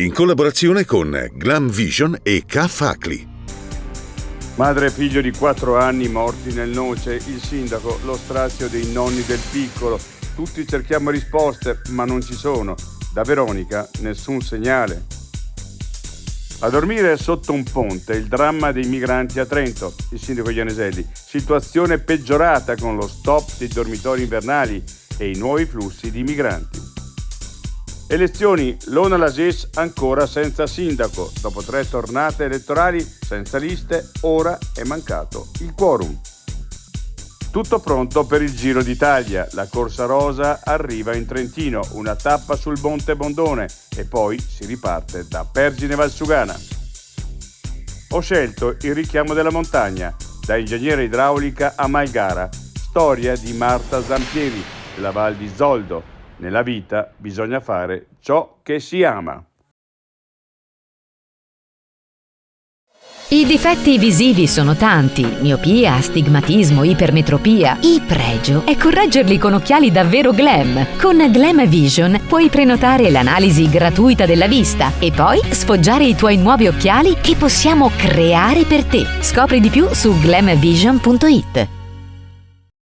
in collaborazione con Glam Vision e K-Facli. Madre e figlio di 4 anni morti nel Noce, il sindaco, lo strazio dei nonni del piccolo. Tutti cerchiamo risposte, ma non ci sono. Da Veronica nessun segnale. A dormire sotto un ponte, il dramma dei migranti a Trento, il sindaco Ianeselli. Situazione peggiorata con lo stop dei dormitori invernali e i nuovi flussi di migranti. Elezioni, Lona Lages ancora senza sindaco. Dopo 3 tornate elettorali senza liste, ora è mancato il quorum. Tutto pronto per il Giro d'Italia. La Corsa Rosa arriva in Trentino, una tappa sul Monte Bondone e poi si riparte da Pergine Valsugana. Ho scelto il richiamo della montagna, da ingegnere idraulica a Malgara, storia di Marta Zampieri, della Val di Zoldo. Nella vita bisogna fare ciò che si ama. I difetti visivi sono tanti: miopia, astigmatismo, ipermetropia. Il pregio è correggerli con occhiali davvero glam. Con Glam Vision puoi prenotare l'analisi gratuita della vista e poi sfoggiare i tuoi nuovi occhiali che possiamo creare per te. Scopri di più su glamvision.it.